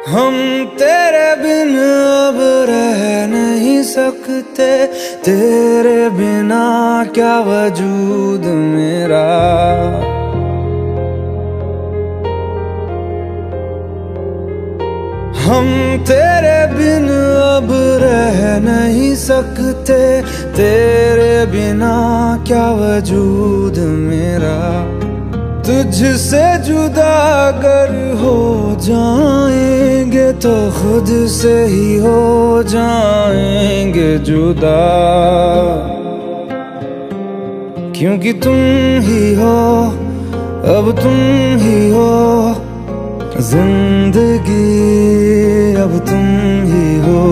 हम तेरे बिन अब रह नहीं सकते, तेरे बिना क्या वजूद मेरा। हम तेरे बिन अब रह नहीं सकते, तेरे बिना क्या वजूद मेरा। तुझसे जुदा अगर हो जाएंगे तो खुद से ही हो जाएंगे जुदा, क्योंकि तुम ही हो, अब तुम ही हो जिंदगी, अब तुम ही हो।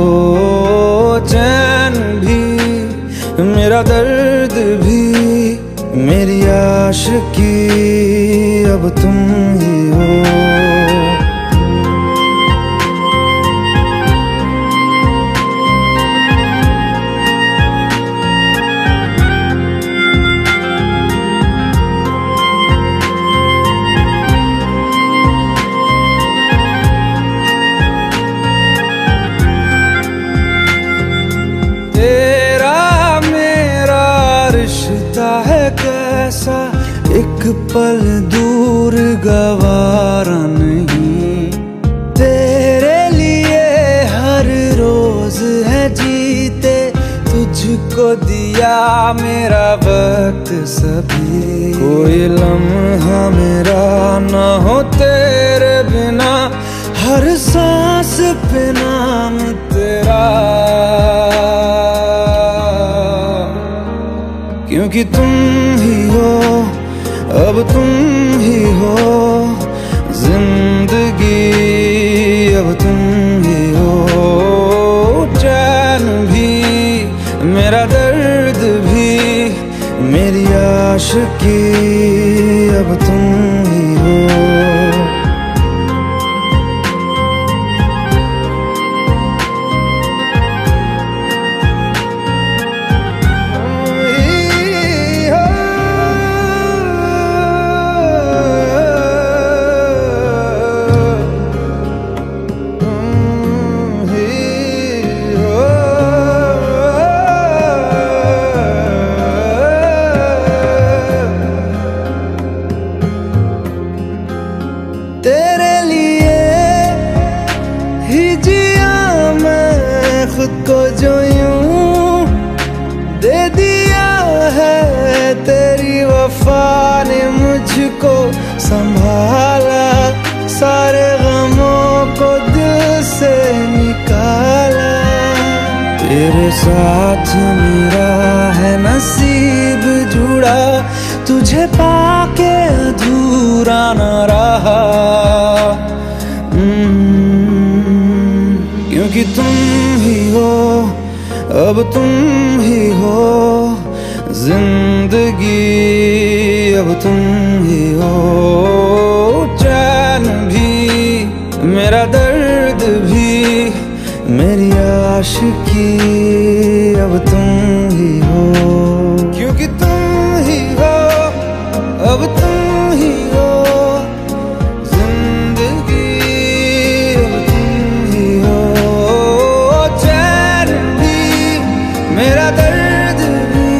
चैन भी मेरा दर्द भी मेरी आशिकी, अब तुम ही हो। तेरा मेरा रिश्ता है कैसा, एक पल दूर गवारा नहीं। तेरे लिए हर रोज है जीते, तुझको दिया मेरा वक्त सभी। कोई लम्हा मेरा ना हो तेरे बिना, हर सांस पे नाम तेरा, क्योंकि तुम ही हो, अब तुम ही हो जिंदगी, अब तुम ही हो। चैन भी मेरा दर्द भी मेरी आशिकी, अब तुम ही हो। तेरे लिए ही जिया मैं खुद को, जो यूं दे दिया है तेरी वफा ने मुझको संभाला। सारे गमों को दिल से निकाला, तेरे साथ मेरा है नसीब जुड़ा, तुझे पाके अधूरा न रहा। क्योंकि तुम ही हो, अब तुम ही हो जिंदगी, अब तुम ही हो। चैन भी मेरा दर्द भी मेरी आशिकी, अब तुम ही हो, क्योंकि तुम ही हो, अब तुम ही हो जिंदगी, अब तुम ही हो। चैन भी मेरा दर्द भी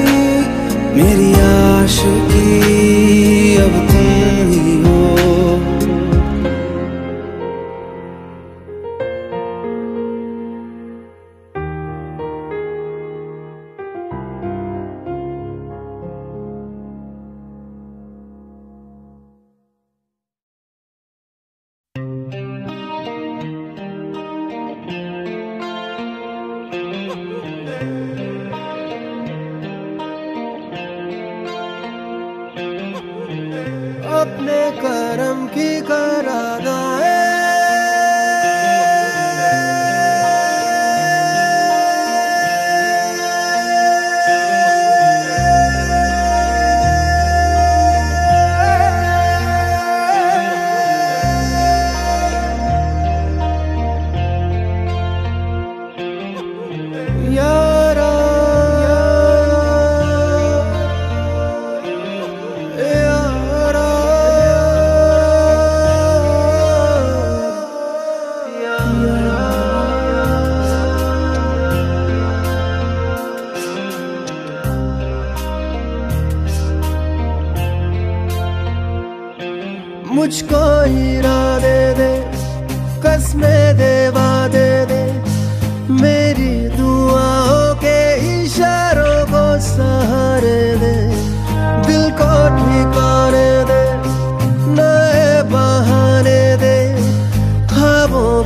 मेरी आशिकी, अब तुम ही हो।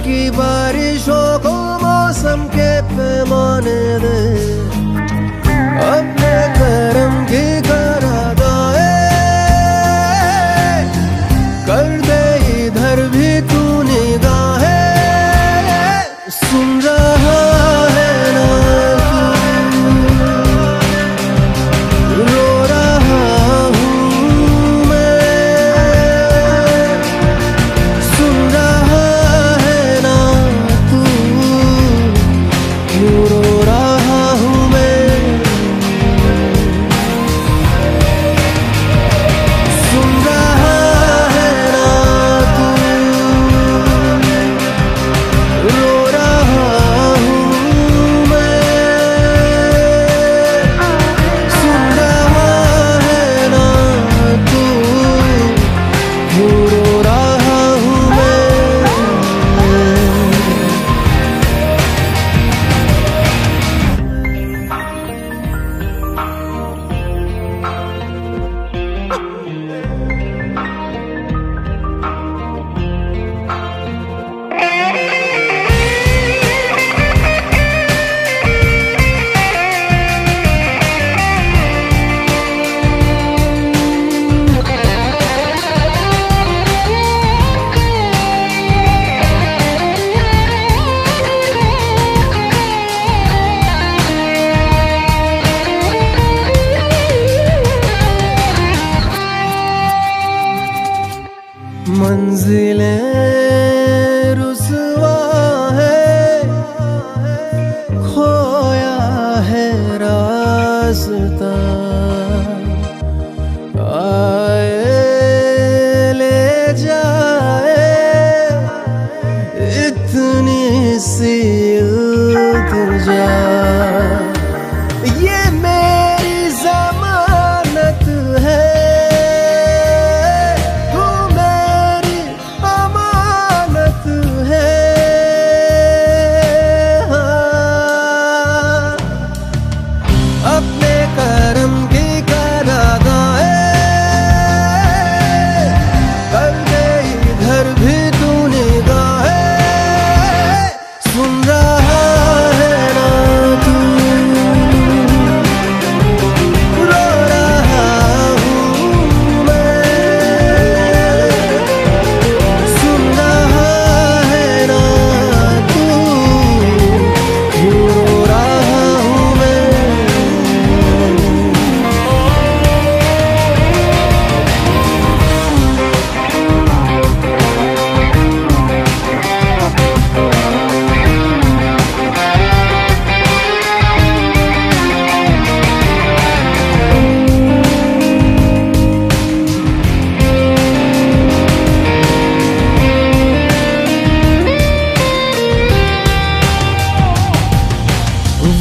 की बारिशों को मौसम के पैमाने दे, अपने करम की करादाए कर दे इधर भी तू निगाहें। सुन रहा है ना तू, रो रहा हूँ मैं। सुन रहा है ना तू, क्यों रो रहा हूँ मैं। सुन रहा है ना तू, रो रहा हूँ मैं। सुन रहा है ना तू, क्यों रो रहा हूँ मैं। मंजिलें रुसवा है, खोया है रास्ता। आए ले जाए इतनी सी इल्तिजा, ये मेरी जमानत है, अपने करम की करादाए कर दे इधर भी तू निगाहें। सुन रहा है ना तू, रो रहा हूँ मैं। सुन रहा है ना तू, क्यों रो रहा हूँ मैं।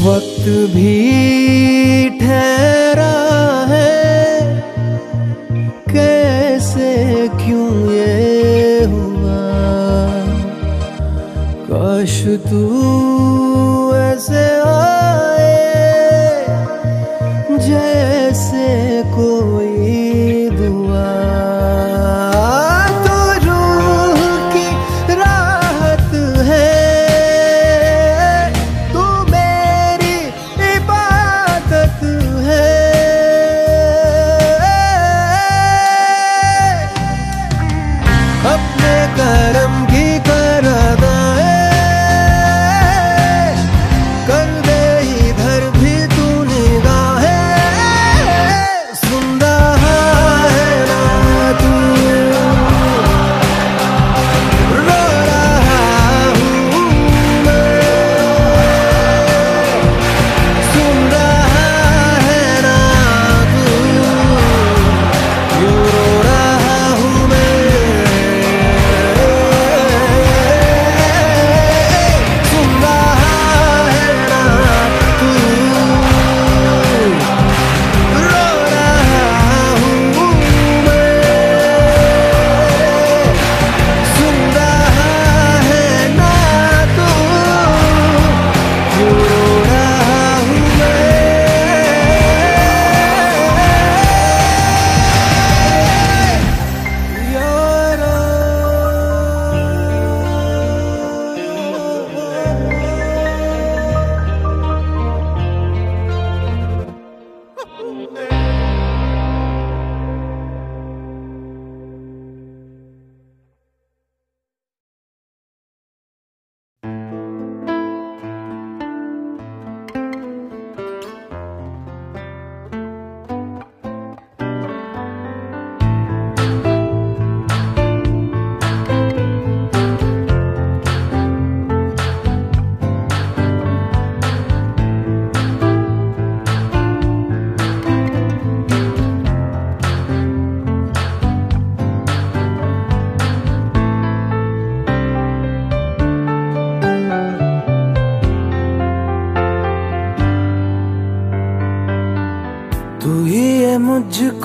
वक्त भी ठहरा है, कैसे क्यों ये हुआ। काश तू ऐसे आए जैसे कोई दुआ। तो रूह की राहत है, अपने करम की करादाए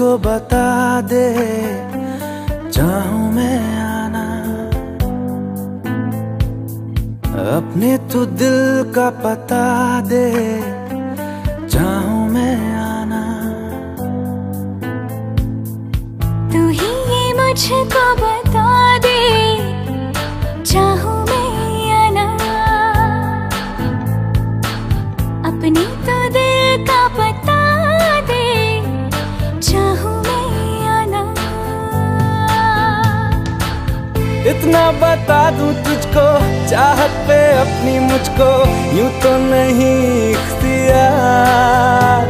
मुझको बता दे, चाहूं मैं आना। अपने तो दिल का पता दे, चाहूं मैं आना। तू ही ये मुझको बता दे, चाहूं मैं आना। अपने तो दिल का पता दे, चाहूं मैं आना। इतना बता दूं तुझको, चाहत पे अपनी मुझको यूं तो नहीं इख्तियार।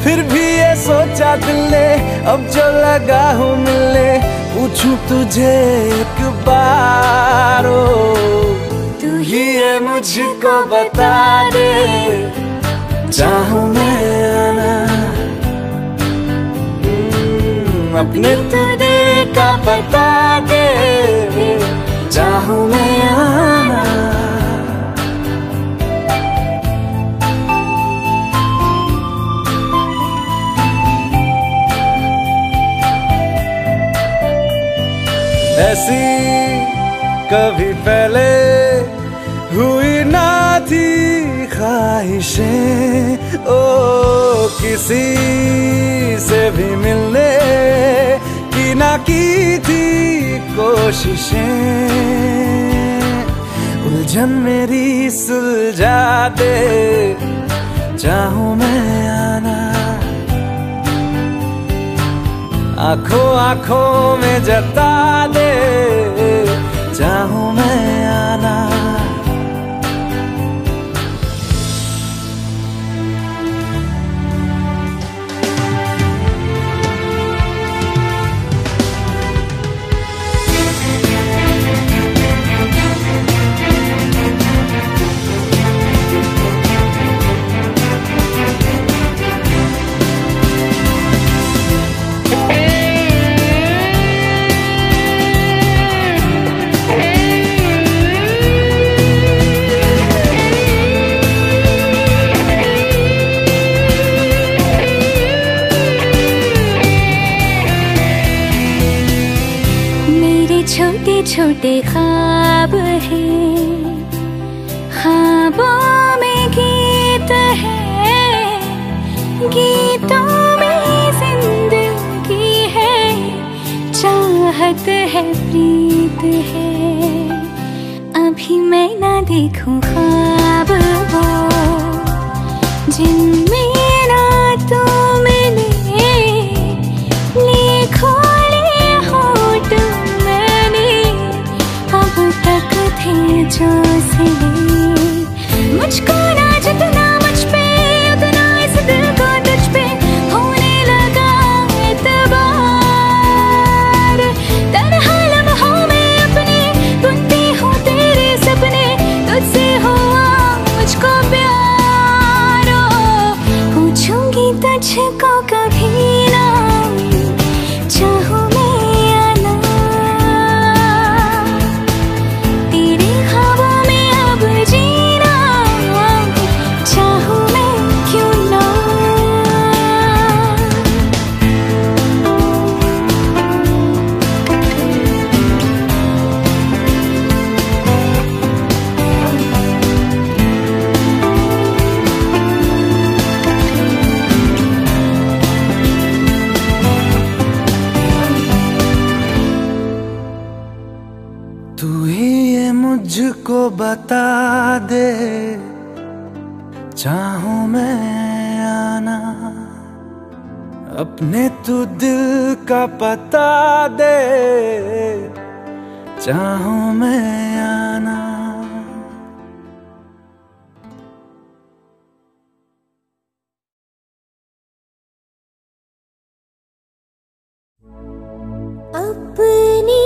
फिर भी ये सोचा दिल ने, अब जो लगा हूँ मिलने, पूछूं तुझे एक बार। ओ तू ही ये मुझको बता दे, चाहूं मैं आना। अपने तो दिल का बता दे, चाहूं मैं आना। ऐसी कभी पहले हुई ना थी ख्वाहिशें, ओ किसी से भी मिलने की ना की थी कोशिशें। उलझन मेरी सुलझा दे, चाहूं मैं आना। आंखों आंखों में जता दे, चाहूं मैं आना। छोटे छोटे ख्वाब हैं, ख्वाबों में गीत है, गीतों में जिंदगी है, चाहत है, प्रीत है। अभी मैं ना देखूं ख्वाब वो, जिनमें ना तू मिले, लिखो जो सिले। मुझको ना जितना मुझ पे, उतना इस दिल को तुझ पे होने लगा एतबार। तन्हा लम्हों में अपने बुनती हूँ तेरे सपने, तुझसे हुआ मुझको प्यार। पूछूंगी तुझको कभी ना, चाहूं मुझको बता दे, चाहूं मैं आना। अपने तू दिल का पता दे, चाहूं मैं आना। अपनी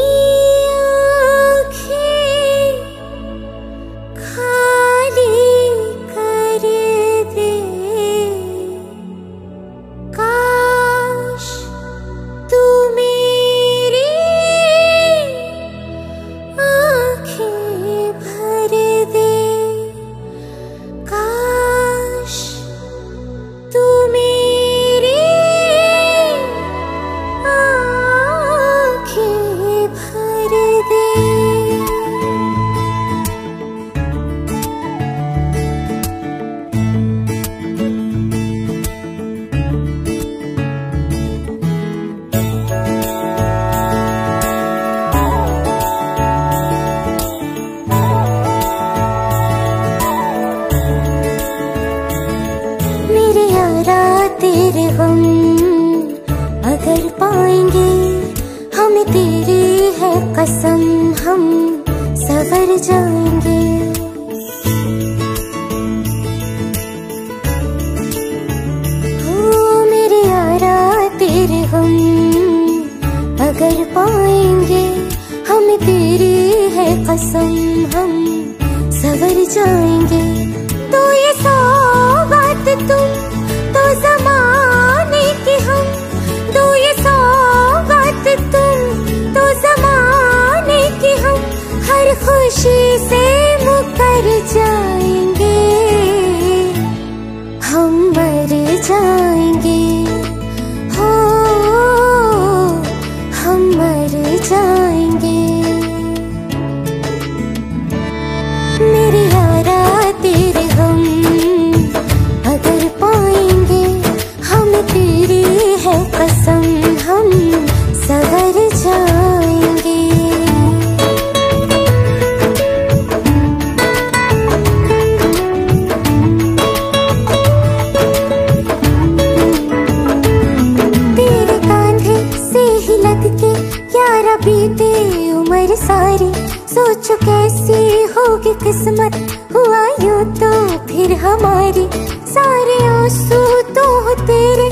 तेरे गम अगर पाएंगे, हमें तेरी है कसम, हम सवर जाएंगे। ओ मेरे यारा तेरे गम अगर पाएंगे, हमें तेरी है कसम, हम सवर जाएंगे। तो ये सौगात तुम तो ज़माने की हम, तो ये सौगात तुम तो ज़माने की हम, हर खुशी से मुकर जाएंगे, हम मर जाएंगे, हो हम मर जाएंगे। मेरे यारा तेरे गम अगर पाएंगे, हमें तेरी है कसम, हम सवर जाएंगे। तेरे कांधे से ही लग के यारा बीते उम्र सारी, सोचो कैसी होगी किस्मत, हुआ यूं तो फिर हमारी। सारे आंसू तो हो तेरे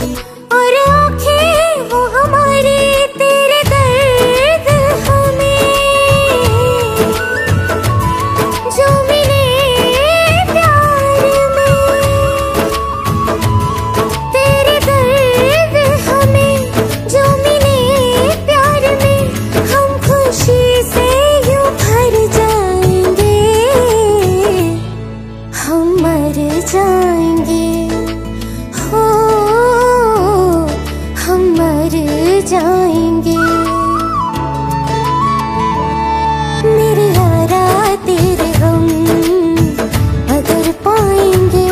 और आंखें वो हमारी, तेरे दर्द हमें जो मिले प्यार में, तेरे दर्द हमें जो मिले प्यार में, हम खुशी से यूं भर जाएंगे, हम मर जाएंगे, हो हम मर जाएंगे। मेरे यारा तेरे गम अगर पाएंगे,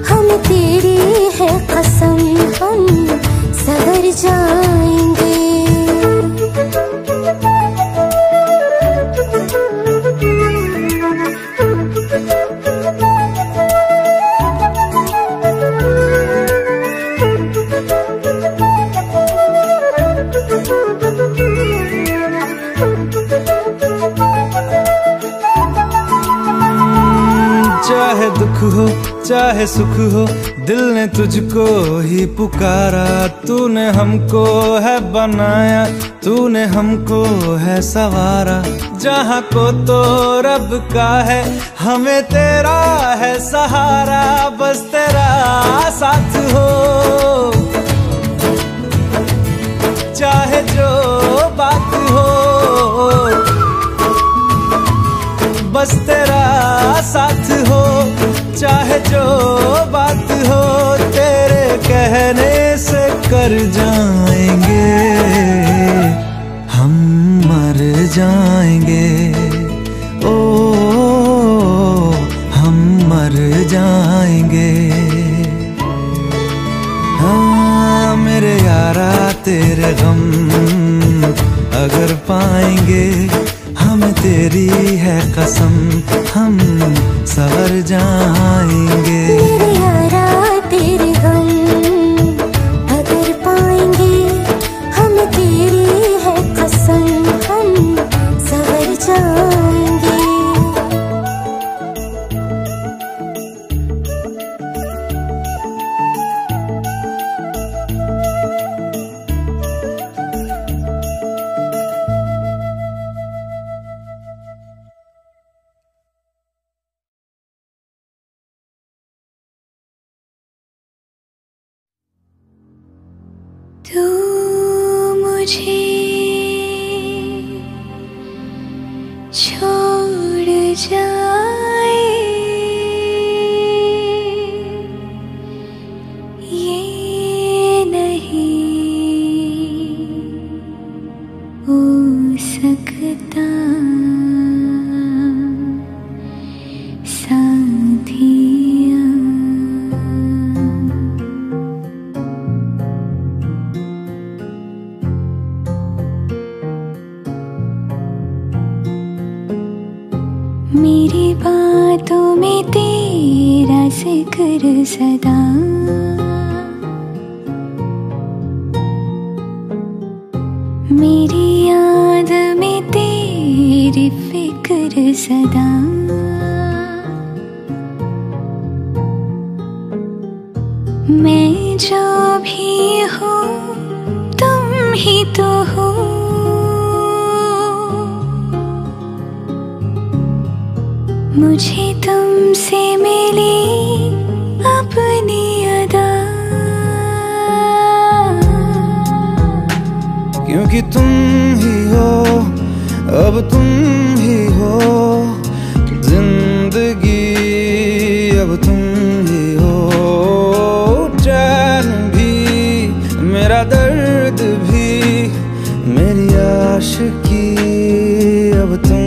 हमें तेरी है कसम, हम सवर जाएंगे। चाहे दुख हो चाहे सुख हो, दिल ने तुझको ही पुकारा। तूने हमको है बनाया, तूने हमको है सवारा। जहाँ को तो रब का है, हमें तेरा है सहारा। बस तेरा साथ हो, चाहे जो बात हो, बस तेरा साथ हो, चाहे जो बात हो। तेरे कहने से कर जाएंगे, हम मर जाएंगे, ओ हम मर जाएंगे। हाँ मेरे यारा तेरे गम अगर पाएंगे, हमें तेरी है कसम, हम सवर जाएंगे। मेरे यारा तेरे गम अगर पाएंगे, हमें तेरी है कसम, हम सवर जाएंगे। तू मुझे छोड़ जाए, ये नहीं हो सकता साथिया। मेरी बातों में तेरा जिक्र सदा सदा। मैं जो भी हूँ तुम ही तो हो, मुझे तुमसे मिली अपनी अदा। क्योंकि तुम ही हो, अब तुम ही हो जिंदगी, अब तुम ही हो चैन भी, मेरा दर्द भी, मेरी आशिकी, अब तुम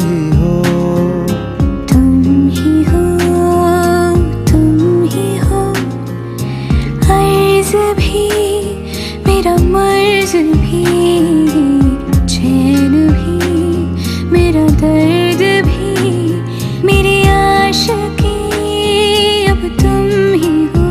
ही हो। तुम ही हो, तुम ही हो, अर्ज़ भी मेरा मर्ज़ भी, चैन भी मेरा दर्द भी, मेरी आशिकी, अब तुम ही हो।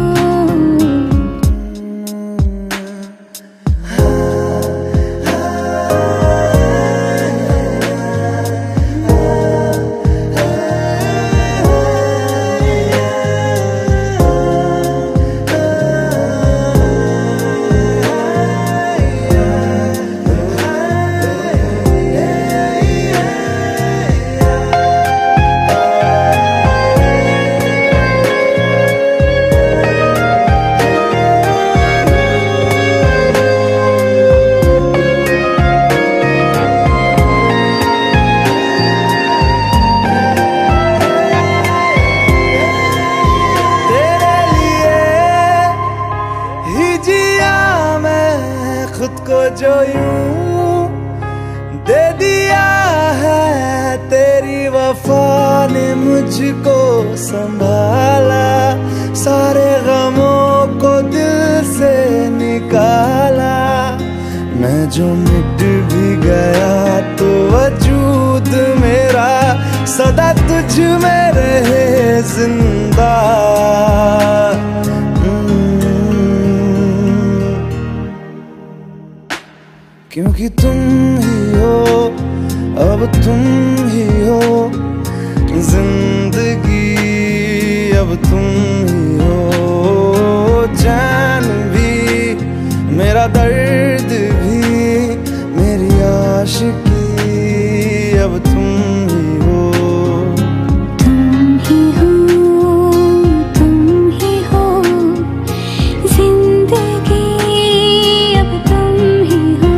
खुद को जो यूं दे दिया है, तेरी वफा ने मुझको संभाला, सारे गमों को दिल से निकाला। मैं जो मिट भी गया तो वजूद मेरा सदा तुझ में रहे जिंदा। क्योंकि तुम ही हो, अब तुम ही हो जिंदगी, अब तुम ही हो चैन भी, मेरा दर्द भी, मेरी आशिकी, अब तुम ही हो। तुम ही हो, तुम ही हो जिंदगी, अब तुम ही हो,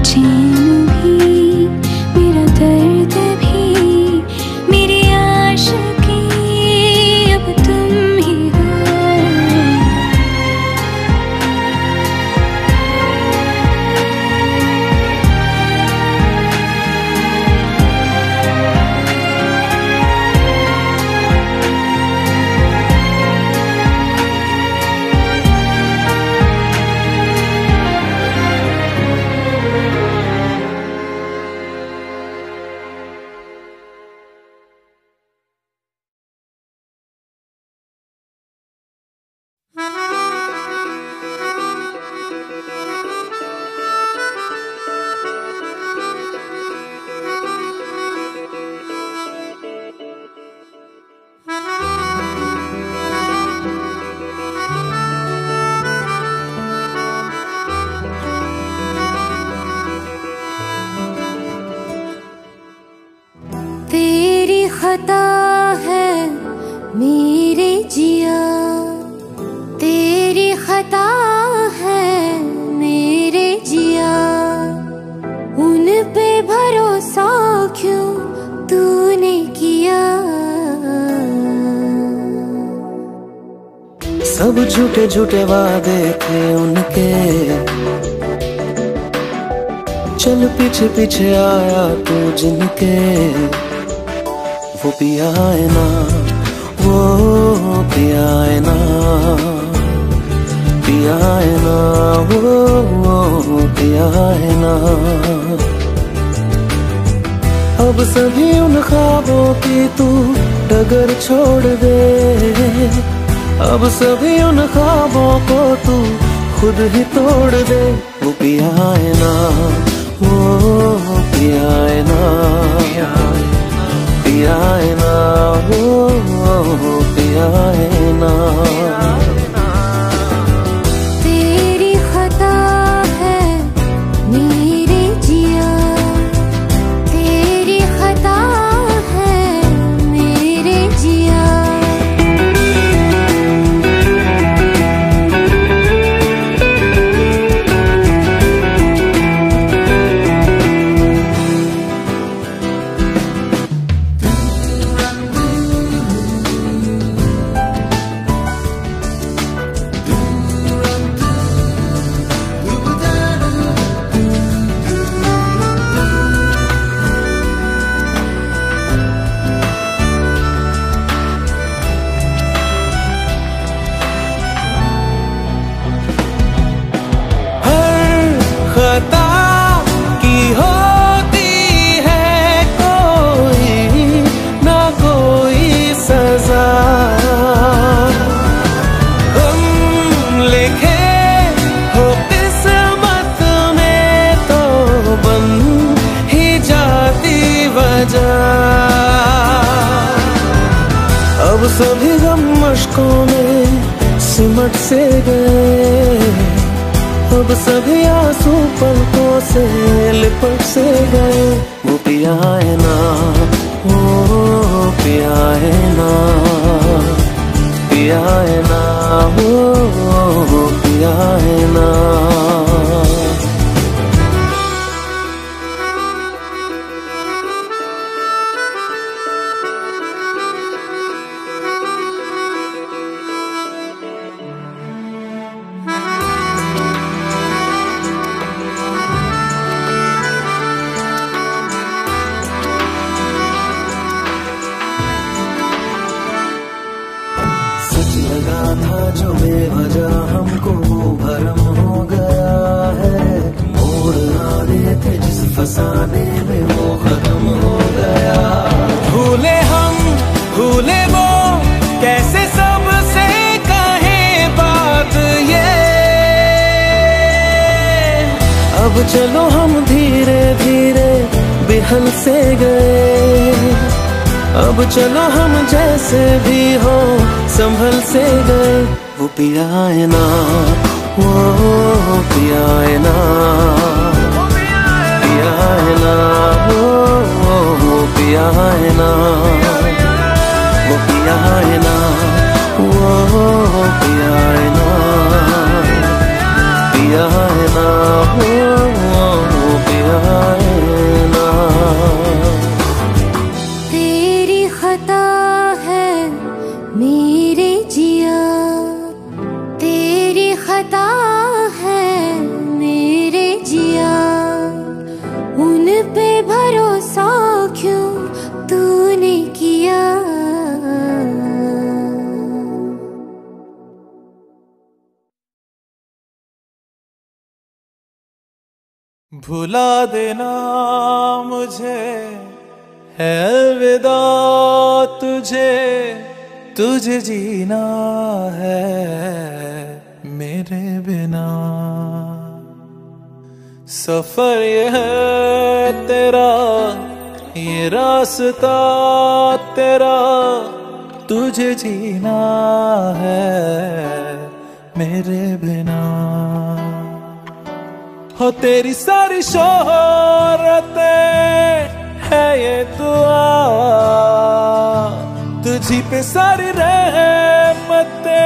चैन भी मेरा दर्द भी, मेरी आशिकी, अब तुम ही हो। तेरी खता है मेरे जिया, तेरी खता है मेरे जिया, उन पे भरोसा क्यों तूने किया। सब झूठे झूठे वादे थे उनके, चल पीछे पीछे आया तू जिनके, वो पिया है ना, वो पिया है ना, पिया है ना, वो पिया है ना। अब सभी उन ख्वाबों की तू डगर छोड़ दे, अब सभी उन ख्वाबों को तू खुद ही तोड़ दे। वो पिया है ना, वो पिया है ना, पिया है ना, ओ पिया है ना। तेरी खता है मेरे जिया, तेरी खता है मेरे जिया। खता की होती है कोई ना कोई सजा, हम लिखे हो किस्मत में तो बन ही जाती वजह। अब सभी गम मुश्कों में सिमट से गए, अब सभी आंसू पलकों से लिपट से गए। वो पिया है ना, वो पिया है ना, पिया है ना, वो पिया है ना। लगा था जो बेवजह हमको भरम हो गया है, मोड़ आने थे जिस फसाने में वो खत्म हो गया। भूले हम भूले वो कैसे सबसे कहे बात ये, अब चलो हम धीरे धीरे बिहल से गए, अब चलो हम जैसे भी हो संभल से गए। वो पिया है ना, वो पिया है ना, पिया है ना, वो पिया है ना, वो पिया है ना, वो पिया है ना, पिया है ना, वो पिया है ना। खता है मेरे जिया, तेरी खता है मेरे जिया। उन पे भरोसा क्यों तूने किया। भुला देना मुझे है अलविदा तुझे, तुझे जीना है मेरे बिना। सफर ये है तेरा, ये रास्ता तेरा, तुझे जीना है मेरे बिना। हो तेरी सारी शोहरतें है ये दुआ, तुझी पे सारी रहमतें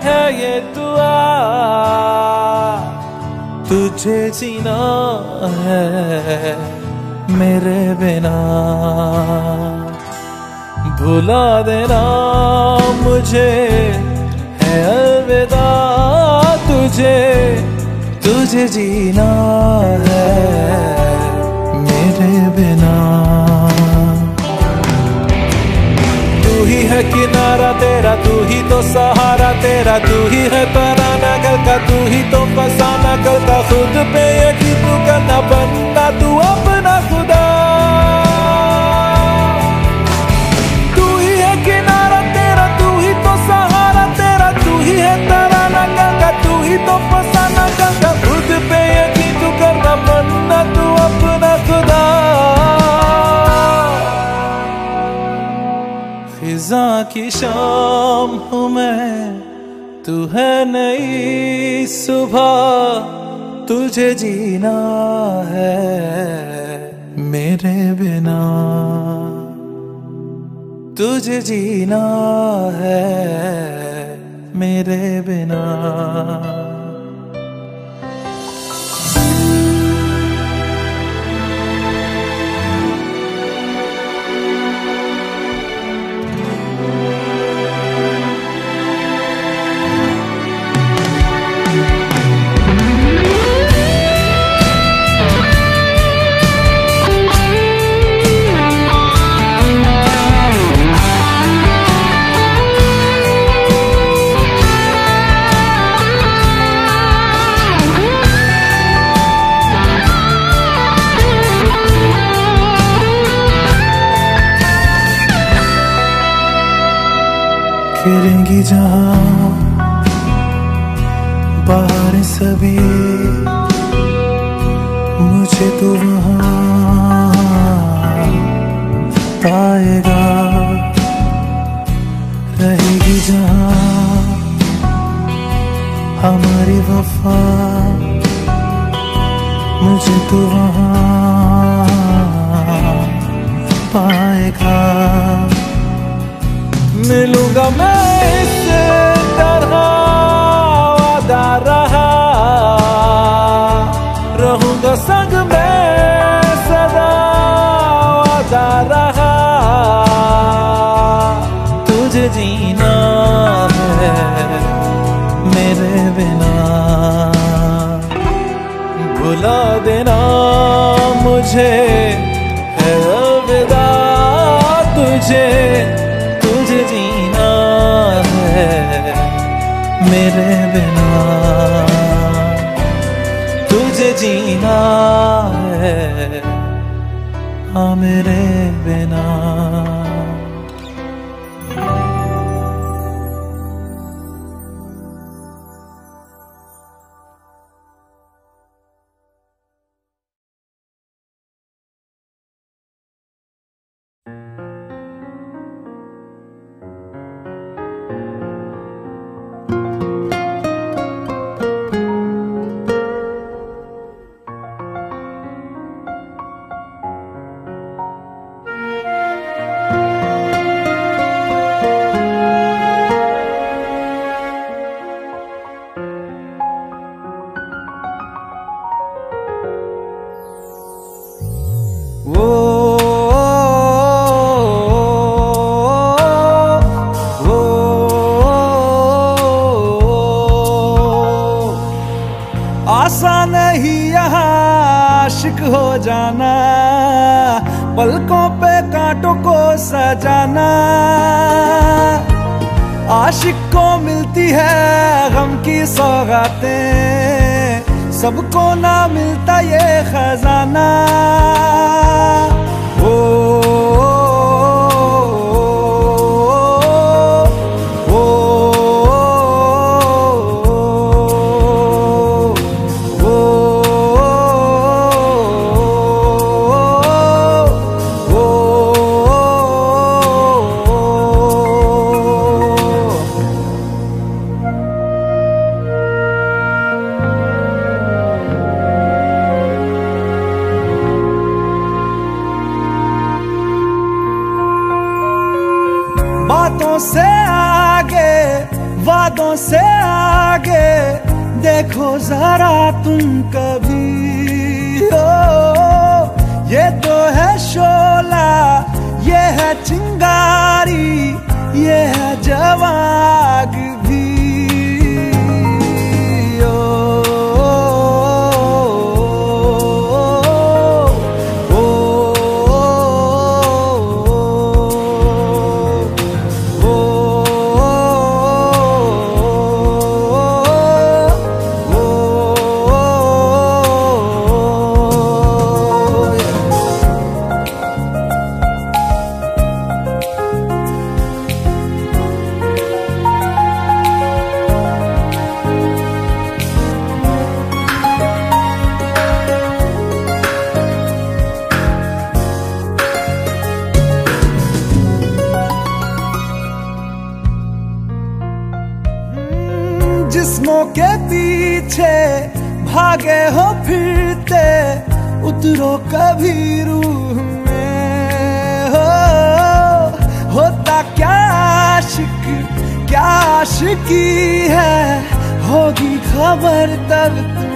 है ये दुआ। तुझे जीना है मेरे बिना। भुला देना मुझे है अलविदा तुझे, तुझे जीना है मेरे बिना। तू ही है किनारा तेरा, तू ही तो सहारा तेरा, तू ही है तराना घर का, तू ही तो फसाना करता। खुद पे यकीन तू करना, बनना तू अपना खुदा। तू ही है किनारा तेरा, तू ही तो सहारा तेरा, तू ही है तराना घर का, तू ही तो फसाना करता। खुद पे यकीन तू करना, बनना तू अपना खुदा। खिज़ां की शाम हूँ मैं, तू है नई सुबह, तुझे जीना है मेरे बिना, तुझे जीना है मेरे बिना। फिरेंगी जहां बाहर सभी, मुझे तो वहां पाएगा। रहेगी जहां हमारी वफा, मुझे तो वहां पाएगा। मिलूंगा मैं इस तरह वादा रहा, रहूंगा संग में सदा वादा रहा। तुझे जीना है मेरे बिना, भुला देना मुझे है अलविदा। तुझे जीना है मेरे बिना, तुझे जीना है हाँ मेरे बिना। आसान नहीं यहाँ आशिक हो जाना, पलकों पे कांटों को सजाना। आशिक को मिलती है गम की सौगातें, सबको ना मिलता ये खजाना। बातों से आगे, वादों से आगे, देखो जरा तुम कभी। ये तो है शोला, ये है चिंगारी, ये है जवाग भी। ख्वाहिशों के पीछे भागे हो फिरते, उतरो कभी रूह में। होता क्या आशिक क्या आशिकी है, होगी खबर तब तुम्हें।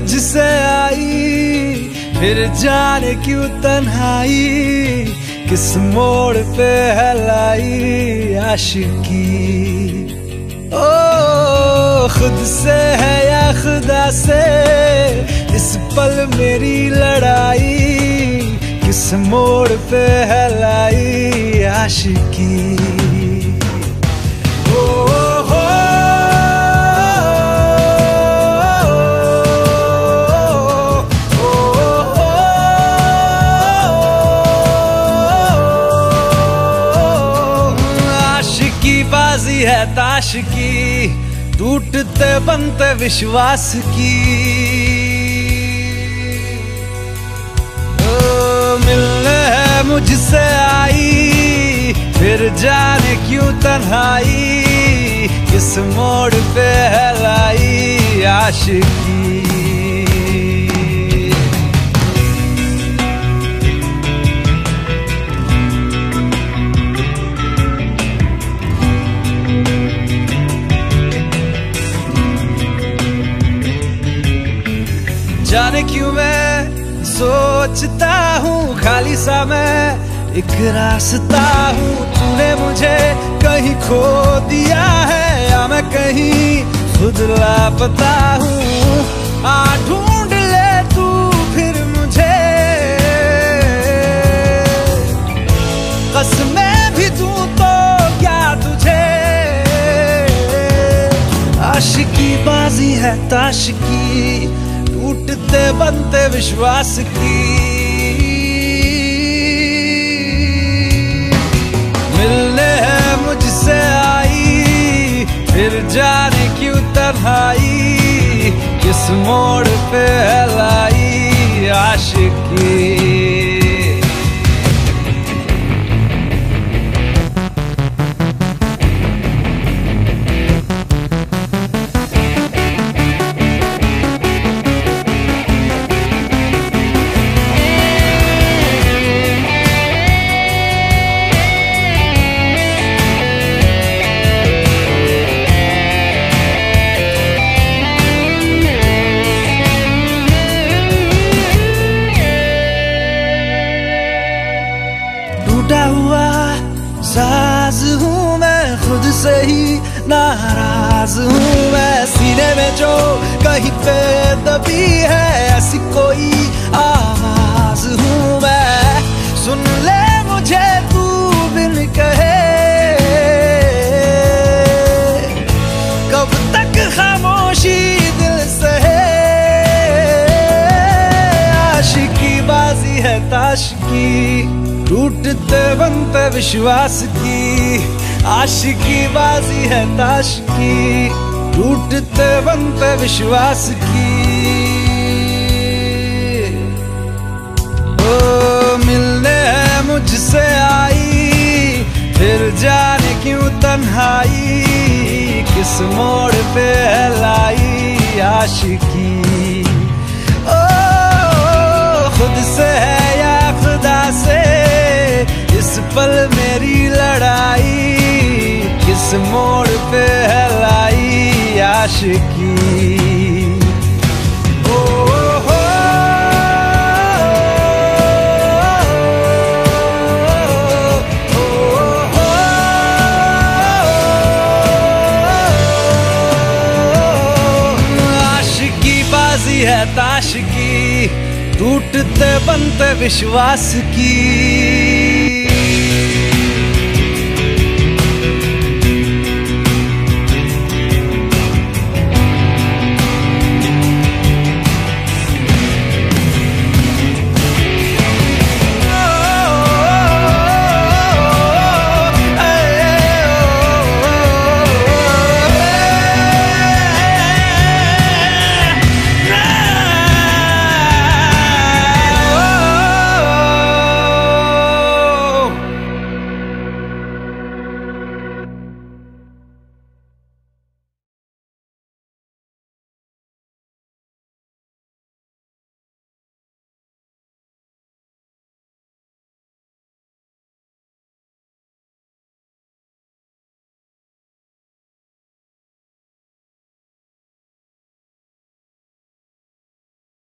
मुझसे आई, फिर जाने क्यों तन्हाई, किस मोड़ पे है लाई आशिकी। ओ खुद से है या खुदा से, इस पल मेरी लड़ाई, किस मोड़ पे है लाई आशिकी। बाजी है ताश की, टूटते बनते विश्वास की। मिलने है मुझसे आई, फिर जाने क्यों तन्हाई, किस मोड़ पे है लाई आशिकी। जाने क्यों मैं सोचता हूँ खाली सा मैं एक रास्ता हूँ, तूने मुझे कहीं खो दिया है या मैं कहीं खुद लापता हूँ। आ ढूंढ ले तू फिर मुझे, कसमें भी दूं तो क्या तुझे। आशिकी बाजी है ताश की, टूटते बनते विश्वास की। मिलने है मुझसे आई, फिर जाने क्यों तन्हाई, किस मोड़ पे है लाई आशिकी। टूटा हुआ साज हूँ मैं, खुद से ही नाराज हूँ मैं। सीने में जो कहीं पे दबी है, ऐसी कोई आवाज हूँ मैं। सुन ले मुझे तू बिन कहे, कब तक खामोशी दिल सहे। आशिकी बाजी है ताश की, टूटते बनते विश्वास की। आशिकी बाजी है ताश की, टूटते बनते विश्वास की। ओ मिलने है मुझसे आई, फिर जाने क्यों तन्हाई, किस मोड़ पे है लाई आशिकी। ओ खुद से है या खुदा से, इस पल मेरी लड़ाई, किस मोड़ पे है लाई आशिकी। आशिकी बाजी है ताश की, टूटते बनते विश्वास की।